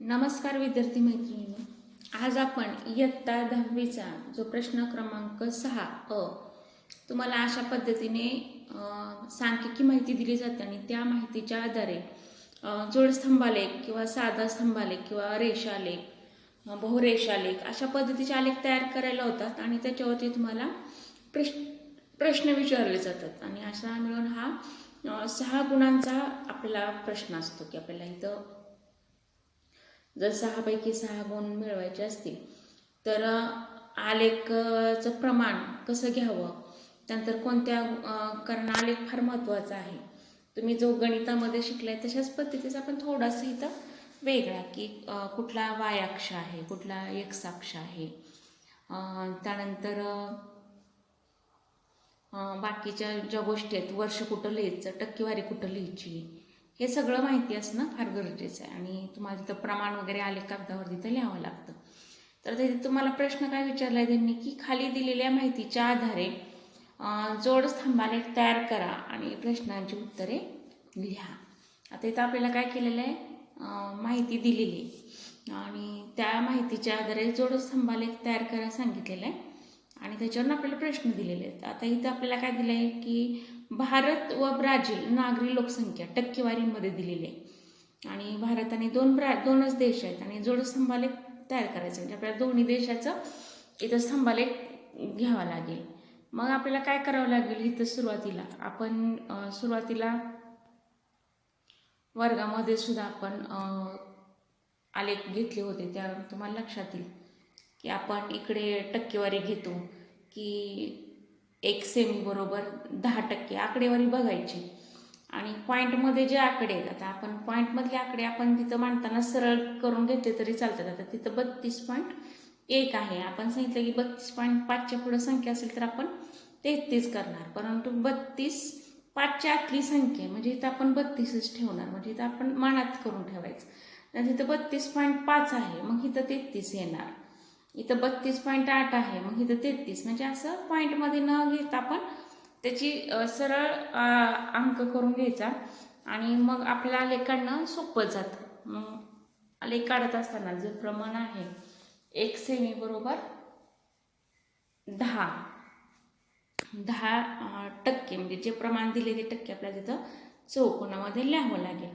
नमस्कार विद्यार्थी मैत्रिणींनो, आज आपण इयत्ता 10वीचा जो प्रश्न क्रमांक 6 तुम्हाला अशा पद्धतीने सांख्यिकी माहिती दिली जाते आणि त्या माहितीच्या आधारे जोड स्तंभालेख किंवा साधा स्तंभालेख किंवा रेषालेख, बहुरेषालेख अशा पद्धतीचे आलेख तयार करायला होतात आणि त्याच्यावरती तुम्हाला प्रश्न विचारले जातात आणि असा मिळून हा 6 गुणांचा आपला प्रश्न असतो की आपल्याला इथं जर 6 पैकी 6 गुण मिळवायचे असतील तर आलेखचं प्रमाण कसं घ्यावं, त्यानंतर कोणत्या कारण आलेख फार महत्त्वाचा आहे. तुम्ही जो गणितामध्ये शिकलाय तशाच पद्धतीचा आपण थोडासा इथं वेगळा की कुठला वाय अक्ष आहे, कुठला एक्स अक्ष आहे, त्यानंतर बाकीच्या ज्या गोष्टी आहेत, वर्ष कुठं लिहायचं, टक्केवारी कुठं लिहायची, हे सगळं माहिती असणं फार गरजेचं आहे. आणि तुम्हाला तिथं प्रमाण वगैरे आलेख कागदावर तिथं लिहावं लागतं. तर तिथे तुम्हाला प्रश्न काय विचारला आहे त्यांनी की खाली दिलेल्या माहितीच्या आधारे जोड स्तंभालेख तयार करा आणि प्रश्नांची उत्तरे लिहा. आता इथं आपल्याला काय केलेलं आहे, माहिती दिलेली आणि त्या माहितीच्या आधारे जोड स्तंभालेख तयार करायला सांगितलेलं आहे आणि त्याच्यावरून आपल्याला प्रश्न दिलेले आहेत. आता इथं आपल्याला काय दिलं आहे की भारत व ब्राझील नागरी लोकसंख्या टक्केवारीमध्ये दिलेली आहे आणि भारत आणि दोनच देश आहेत आणि जोड स्तंभालेख तयार करायचं म्हणजे आपल्याला दोन्ही देशाचं इथं स्तंभालेख घ्यावा लागेल. मग आपल्याला काय करावं लागेल, इथं सुरुवातीला वर्गामध्ये सुद्धा आपण आलेख घेतले होते, त्या तुम्हाला लक्षात येईल की आपण इकडे टक्केवारी घेतो की 1 सेमी बरोबर 10% आकडेवारी बघायची आणि पॉईंटमध्ये जे आकडे आहेत, आता आपण पॉईंटमधले आकडे आपण तिथं मांडताना सरळ करून घेतले तरी चालतात. आता तिथं 32.1 आहे, आपण सांगितलं की 32.5च्या पुढे संख्या असेल तर आपण 33 करणार, परंतु 32.5च्या आतली संख्या म्हणजे इथं आपण 32च ठेवणार, म्हणजे इथं आपण मानात करून ठेवायचं. तर तिथं 32.5 आहे, मग इथं 33 येणार. इथं 32.8 आहे, मग इथं 33, म्हणजे असं पॉईंटमध्ये न घेता आपण त्याची सरळ अंक करून घ्यायचा आणि मग आपल्याला आलेख काढणं सोपं जातं. मग आलेख काढत असताना जे प्रमाण आहे 1 सेमी बरोबर 10% म्हणजे जे प्रमाण दिले ते टक्के आपल्याला तिथं चौकोनामध्ये लिहावं लागेल.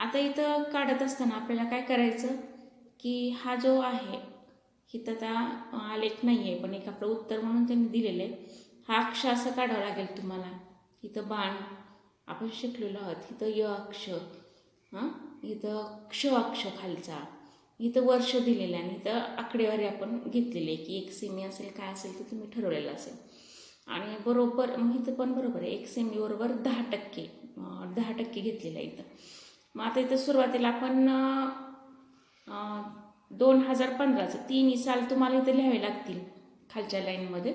आता इथं काढत असताना आपल्याला काय करायचं की हा जो आहे इथं त्या आलेख नाही आहे पण एक आपलं उत्तर म्हणून त्यांनी दिलेलं आहे. हा अक्ष असं काढावं लागेल तुम्हाला. इथं बाण आपण शिकलेलो आहोत, इथं य अक्ष, इथं क्ष अक्ष खालचा, इथं वर्ष दिलेलं आहे आणि इथं आकडेवारी आपण घेतलेली आहे की 1 सेमी असेल काय असेल ते तुम्ही ठरवलेलं असेल आणि बरोबर मग इथं पण बरोबर आहे 1 सेमी बरोबर 10% घेतलेलं आहे इथं. मग आता इथं सुरुवातीला आपण 2015चं 3 साल तुम्हाला इथं लिहावे लागतील खालच्या लाईनमध्ये.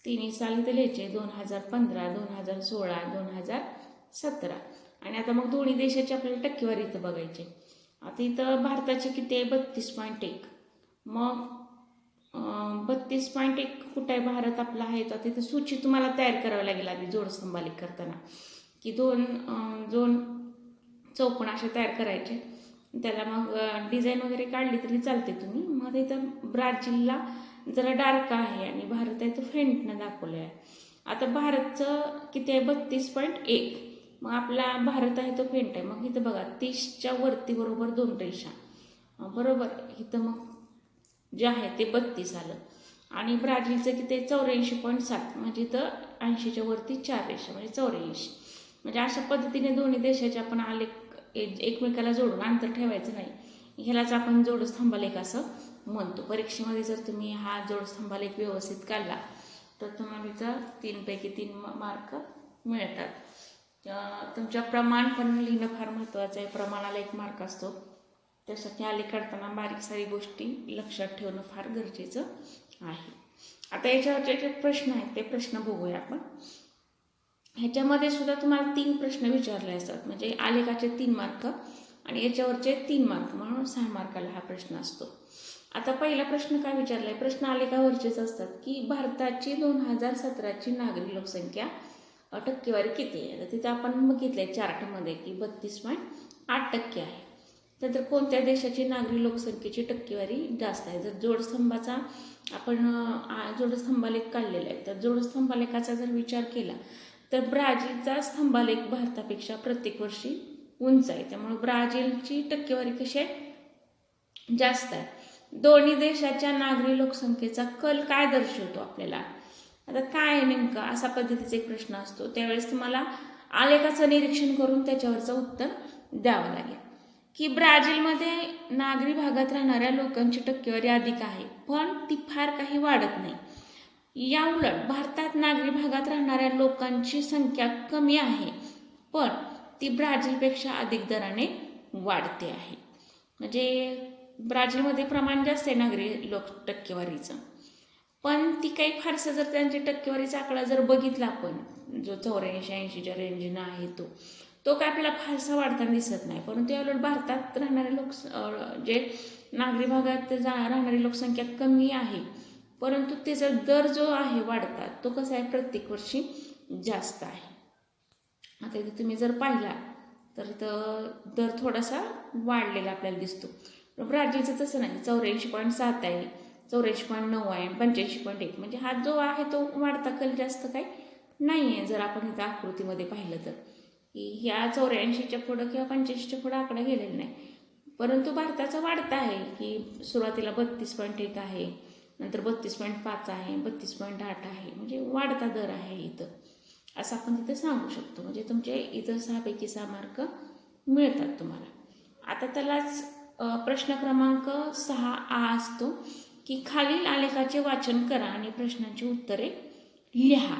3 साल इथं लिहायचे 2015, 2016, 2017 आणि आता मग दोन्ही देशाची आपल्याला टक्केवारी इथं बघायची. आता इथं भारताचे किती आहे 32.1, मग 32.1 कुठं आहे भारत आपला आहे, तर तिथं सूची तुम्हाला तयार करावी लागेल आधी जोड स्तंभालेख करताना की दोन चौकोन असे तयार करायचे. त्याला मग डिझाईन वगैरे काढली तरी चालते तुम्ही. मग इथं ब्राझीलला जरा डार्क आहे आणि भारत आहे तो फेंटनं दाखवलं आहे. आता भारतचं किती आहे 32.1, मग आपला भारत आहे तो फेंट आहे. मग इथं बघा 30च्या वरती बरोबर 2 रेषा बरोबर, इथं मग जे आहे ते 32 आलं आणि ब्राझीलचं किती आहे 84.7, म्हणजे इथं 80च्या वरती 4 रेषा म्हणजे 84. म्हणजे अशा पद्धतीने दोन्ही देशाचे आपण आलेख एकमेकाला जोडून अंतर ठेवायचं नाही, ह्यालाच आपण जोड स्तंभालेख असं म्हणतो. परीक्षेमध्ये जर तुम्ही हा जोड स्तंभालेख व्यवस्थित काढला तर तुम्हाला इथं 3 पैकी 3 मार्क मिळतात. तुमच्या प्रमाण पण लिहिणं फार महत्त्वाचं आहे, प्रमाणाला 1 मार्क असतो, त्यासाठी आलेख काढताना बारीक सारी गोष्टी लक्षात ठेवणं फार गरजेचं आहे. आता याच्यावरचे जे प्रश्न आहेत ते प्रश्न बघूया आपण. ह्याच्यामध्ये सुद्धा तुम्हाला 3 प्रश्न विचारले असतात, म्हणजे आलेखाचे 3 मार्क आणि याच्यावरचे 3 मार्क म्हणून 6 मार्काला हा प्रश्न असतो. आता पहिला प्रश्न काय विचारला आहे, प्रश्न आलेखावरचेच असतात की भारताची 2017ची नागरी लोकसंख्या टक्केवारी किती आहे. तर तिथं आपण बघितलं आहे चार्टमध्ये की 32.8% आहे. तर कोणत्या देशाची नागरी लोकसंख्येची टक्केवारी जास्त आहे. जर जोडस्तंभाचा आपण जोडस्तंभालेख काढलेला आहे, तर जोडस्तंभालेखाचा जर विचार केला तर ब्राझीलचा स्तंभालेख भारतापेक्षा प्रत्येक वर्षी उंच आहे. त्यामुळे ब्राझीलची टक्केवारी कशी आहे, जास्त आहे. दोन्ही देशाच्या नागरी लोकसंख्येचा कल काय दर्शवतो आपल्याला, आता काय नेमकं असा पद्धतीचा एक प्रश्न असतो. त्यावेळेस तुम्हाला आलेखाचं निरीक्षण करून त्याच्यावरचं उत्तर द्यावं लागेल. की ब्राझीलमध्ये नागरी भागात राहणाऱ्या लोकांची टक्केवारी अधिक आहे, पण ती फार काही वाढत नाही. या उलट भारतात नागरी भागात राहणाऱ्या लोकांची संख्या कमी आहे, पण ती ब्राझीलपेक्षा अधिक दराने वाढते आहे. म्हणजे ब्राझीलमध्ये प्रमाण जास्त आहे नागरी लोक टक्केवारीचं, पण ती काही फारसं जर त्यांची टक्केवारीचा आकडा जर बघितला आपण जो 84-80च्या रेंजनं आहे तो काय आपल्याला फारसा वाढताना दिसत नाही. परंतु याउलट भारतात राहणारे लोक जे नागरी भागात राहणारी लोकसंख्या कमी आहे, परंतु त्याचा दर जो आहे वाढतात तो कसा आहे प्रत्येक वर्षी जास्त आहे. आता इथे तुम्ही जर पाहिला तर दर थोडासा वाढलेला आपल्याला दिसतो. ब्राझीलचं तसं नाही, 84.7 आहे, 84.9 आहे, 85.1 म्हणजे हा जो आहे तो वाढता कल जास्त काही नाही आहे. जर आपण इथं आकृतीमध्ये पाहिलं तर ह्या 84च्या पुढं किंवा 85च्या पुढं आकडा गेलेला नाही, परंतु भारताचा वाढता आहे की सुरुवातीला 32.1 आहे, नंतर 32.5 आहे, 32.8 आहे, म्हणजे वाढता दर आहे इथं, असं आपण तिथं सांगू शकतो. म्हणजे तुमचे इथं 6 पैकी 6 मार्क मिळतात तुम्हाला. आता त्यालाच प्रश्न क्रमांक 6आ असतो की खालील आलेखाचे वाचन करा आणि प्रश्नांची उत्तरे लिहा.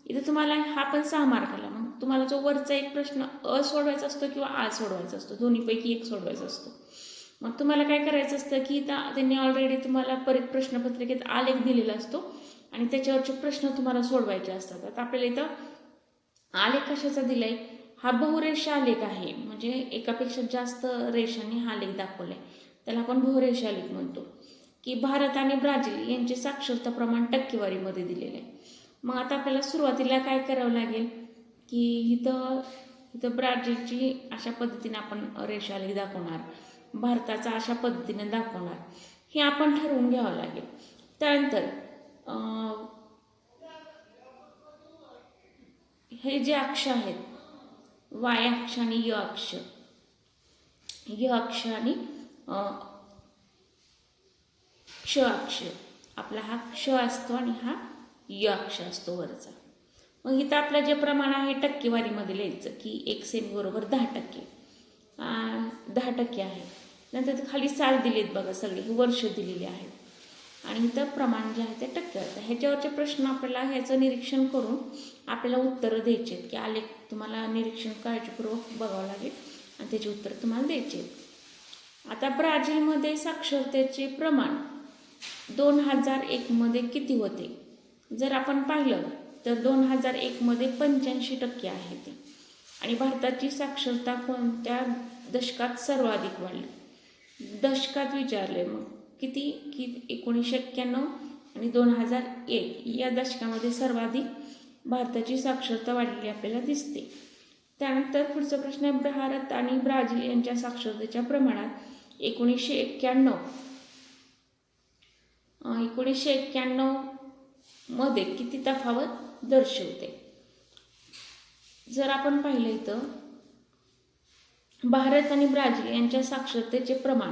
इथं तुम्हाला हा पण 6 मार्काला, मग तुम्हाला जो वरचा एक प्रश्न सोडवायचा असतो किंवा आ सोडवायचा असतो, दोन्हीपैकी एक सोडवायचा असतो. मग तुम्हाला काय करायचं असतं की त्यांनी ऑलरेडी तुम्हाला परत प्रश्नपत्रिकेत आलेख दिलेला असतो आणि त्याच्यावरचे प्रश्न तुम्हाला सोडवायचे असतात. आता आपल्याला इथं आलेख कशाचा दिलाय, हा बहुरेषा आलेख आहे, म्हणजे एकापेक्षा जास्त रेषांनी हा आलेख दाखवलाय, त्याला आपण बहुरेषा आलेख म्हणतो. की भारत आणि ब्राझील यांचे साक्षरता प्रमाण टक्केवारीमध्ये दिलेले आहे. मग आता आपल्याला सुरुवातीला काय करावं लागेल की इथं ब्राझीलची अशा पद्धतीने आपण रेषा आलेख दाखवणार, भारताचा अशा पद्धतीने दाखवणार, हे आपण ठरवून घ्यावं लागेल. त्यानंतर हे जे अक्ष आहेत, वाय अक्ष आणि य अक्ष, आणि क्ष अक्ष, आपला हा क्ष असतो आणि हा य अक्ष असतो वरचा. मग इथं आपलं जे प्रमाण आहे टक्केवारीमध्ये लिहायचं की 1 सेमी बरोबर 10%, 10% आहे. नंतर खाली साल दिलेत बघा, सगळे हे वर्ष दिलेले आहेत आणि इथं प्रमाण जे आहे ते टक्केवारी. ह्याच्यावरचे प्रश्न आपल्याला ह्याचं निरीक्षण करून आपल्याला उत्तरं द्यायची आहेत की आलेख तुम्हाला निरीक्षण काळजीपूर्वक बघावं लागेल आणि त्याची उत्तरं तुम्हाला द्यायची आहेत. आता ब्राझीलमध्ये साक्षरतेचे प्रमाण 2001 मध्ये किती होते, जर आपण पाहिलं तर 2001 मध्ये 85% आहे ते. आणि भारताची साक्षरता कोणत्या दशकात सर्वाधिक वाढली, दशकात विचारले मग किती, की 1991 आणि 2001 या दशकामध्ये सर्वाधिक भारताची साक्षरता वाढलेली आपल्याला दिसते. त्यानंतर पुढचा प्रश्न आहे, भारत आणि ब्राझील यांच्या साक्षरतेच्या प्रमाणात 1991 मध्ये किती तफावत दर्शवते. जर आपण पाहिलं इथं भारत आणि ब्राझील यांच्या साक्षरतेचे प्रमाण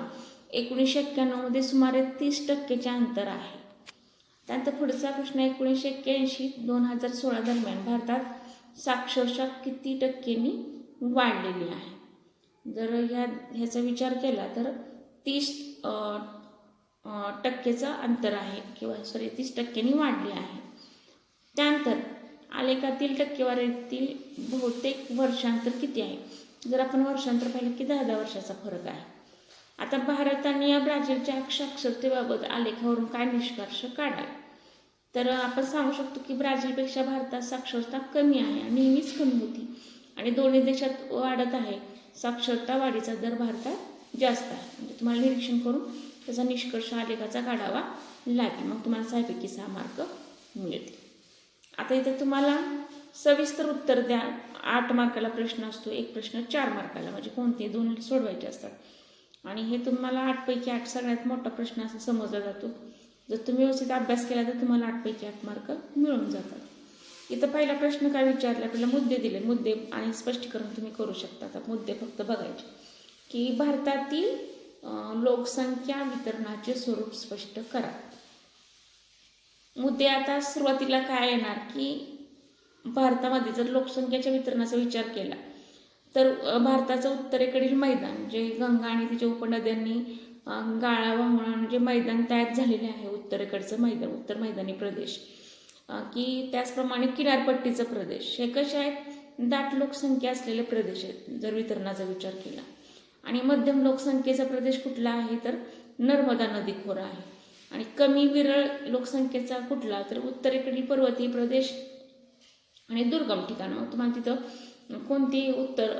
1991 मध्ये सुमारे 30%चे अंतर आहे. त्यानंतर पुढचा प्रश्न 1981-2016 दरम्यान भारतात साक्षरता किती टक्क्यांनी वाढलेली आहे. जर ह्याचा विचार केला तर 30% अंतर आहे किंवा 30%नी वाढले आहे. त्यानंतर आलेखातील टक्केवारीतील बहुतेक वर्षांतर किती आहे. जर आपण वर्षांतर पाहिलं की 10 वर्षाचा फरक आहे. आता भारत आणि या ब्राझीलच्या साक्षरतेबाबत आलेखावरून काय निष्कर्ष काढाल, तर आपण सांगू शकतो की ब्राझीलपेक्षा भारतात साक्षरता कमी आहे आणि नेहमीच कमी होती आणि दोन्ही देशात वाढत आहे. साक्षरता वाढीचा दर भारतात जास्त आहे. म्हणजे तुम्हाला निरीक्षण करून त्याचा निष्कर्ष आलेखाचा काढावा लागेल, मग तुम्हाला 6 पैकी 6 मार्क मिळतील. आता इथे तुम्हाला सविस्तर उत्तर द्या. 8 मार्काला प्रश्न असतो, एक प्रश्न 4 मार्काला, म्हणजे कोणते 2 सोडवायचे असतात. आणि हे तुम्हाला 8 पैकी 8 सगळ्यात मोठा प्रश्न असा समजला जातो. जर तुम्ही व्यवस्थित अभ्यास केला तर तुम्हाला 8 पैकी 8 मार्क मिळून जातात. इथं पहिला प्रश्न काय विचारला, आपल्याला मुद्दे दिले, मुद्दे आणि स्पष्टीकरण तुम्ही करू शकता. आता मुद्दे फक्त बघायचे की भारतातील लोकसंख्या वितरणाचे स्वरूप स्पष्ट करा. मुद्दे आता सुरुवातीला काय येणार की भारतामध्ये जर लोकसंख्येच्या वितरणाचा विचार केला तर भारताचं उत्तरेकडील मैदान जे गंगा आणि तिच्या उपनद्यांनी गाळा वाहून जे मैदान तयार झालेले आहे, उत्तरेकडचं मैदान, उत्तर मैदानी प्रदेश, की त्याचप्रमाणे किनारपट्टीचा प्रदेश, हे कसे आहेत, दाट लोकसंख्या असलेले प्रदेश आहेत जर वितरणाचा विचार केला. आणि मध्यम लोकसंख्येचा प्रदेश कुठला आहे तर नर्मदा नदी खोरा आहे. आणि कमी विरळ लोकसंख्येचा कुठला तर उत्तरेकडील पर्वतीय प्रदेश आणि दुर्गम ठिकाण. मग तुम्हाला तिथं कोणती उत्तर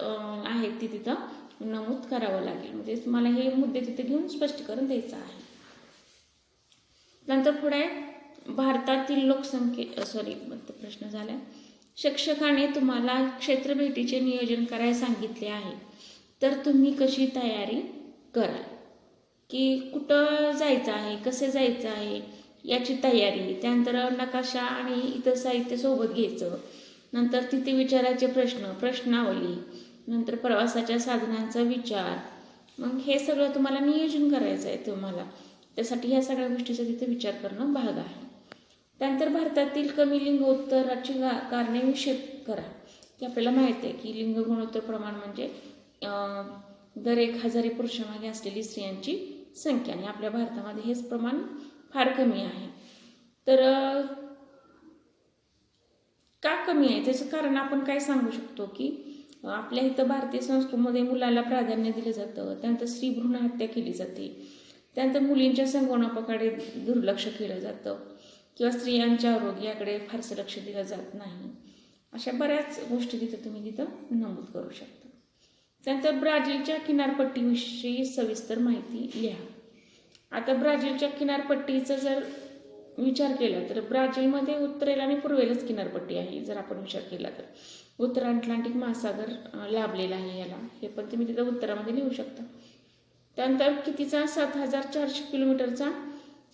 आहेत ती तिथं नमूद करावं लागेल. म्हणजे तुम्हाला हे मुद्दे तिथे घेऊन स्पष्टीकरण द्यायचं आहे. नंतर पुढे भारतातील प्रश्न झाला, शिक्षकाने तुम्हाला क्षेत्रभेटीचे नियोजन करायला सांगितले आहे तर तुम्ही कशी तयारी कराल, की कुठं जायचं आहे, कसे जायचं आहे याची तयारी, त्यानंतर नकाशा आणि इतर साहित्य सोबत घ्यायचं, नंतर तिथे विचारायचे प्रश्न, प्रश्नावली, नंतर प्रवासाच्या साधनांचा विचार. मग हे सगळं तुम्हाला नियोजन करायचं आहे तुम्हाला, त्यासाठी ह्या सगळ्या गोष्टीचा तिथे विचार करणं भाग आहे. त्यानंतर भारतातील कमी लिंगोत्तराची कारणे निश्चित करा, की आपल्याला माहिती आहे की लिंग गुणोत्तर प्रमाण म्हणजे दर 1000 पुरुषांमागे असलेली स्त्रियांची संख्या, आणि आपल्या भारतामध्ये हेच प्रमाण फार कमी आहे. तर का कमी आहे त्याचं कारण आपण काय सांगू शकतो की आपल्या इथं भारतीय संस्कृतीमध्ये मुलाला प्राधान्य दिलं जातं, त्यानंतर स्त्री भ्रूण हत्या केली जाते, त्यानंतर मुलींच्या संगोपनाकडे दुर्लक्ष केलं जातं किंवा स्त्रियांच्या आरोग्याकडे फारसं लक्ष दिलं जात नाही. अशा बऱ्याच गोष्टी तुम्ही तिथं नमूद करू शकता. त्यानंतर ब्राझीलच्या किनारपट्टीविषयी सविस्तर माहिती लिहा. आता ब्राझीलच्या किनारपट्टीचा जर विचार केला तर ब्राझीलमध्ये उत्तरेला आणि पूर्वेलाच किनारपट्टी आहे. जर आपण विचार केला तर उत्तर अटलांटिक महासागर लाभलेला आहे याला, हे पण तुम्ही तिथं उत्तरामध्ये लिहू शकता. त्यानंतर कितीचा 7400 किलोमीटरचा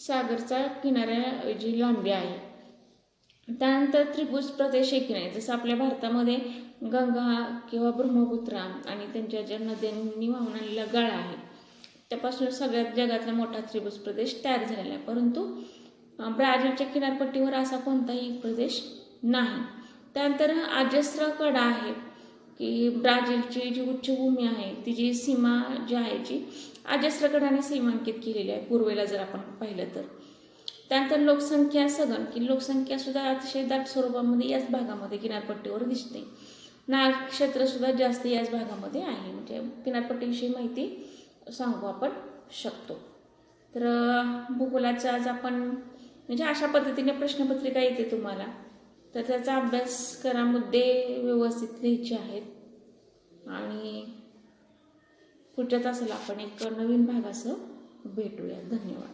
सागरचा किनाऱ्या जी लांबी आहे. त्यानंतर त्रिभुज प्रदेश एक नाही, जसं आपल्या भारतामध्ये गंगा किंवा ब्रह्मपुत्रा आणि त्यांच्या ज्या नद्यांनी वाहून आलेला गाळा आहे त्यापासून सगळ्यात जगातला मोठा त्रिभुज प्रदेश तयार झालेला आहे. परंतु ब्राझीलच्या किनारपट्टीवर असा कोणताही प्रदेश नाही. त्यानंतर अजस्र कडा आहे की ब्राझीलची जी उच्चभूमी आहे तिची सीमा जी आहे जी अजस्र कडाने सीमांकित केलेली आहे पूर्वेला जर आपण पाहिलं तर. त्यानंतर लोकसंख्या सघन, की लोकसंख्या सुद्धा अतिशय दाट स्वरूपामध्ये याच भागामध्ये किनारपट्टीवर दिसते. नागक्षेत्र सुद्धा जास्त याच भागामध्ये आहे. म्हणजे किनारपट्टीविषयी माहिती सांगू आपण शकतो. तर भूगोलाचा आज आपण म्हणजे अशा पद्धतीने प्रश्नपत्रिका येते तुम्हाला, तर त्याचा अभ्यास करा, मुद्दे व्यवस्थित लिहायचे आहेत आणि पुढच्या तासाला आपण एक नवीन भागासह भेटूया. धन्यवाद.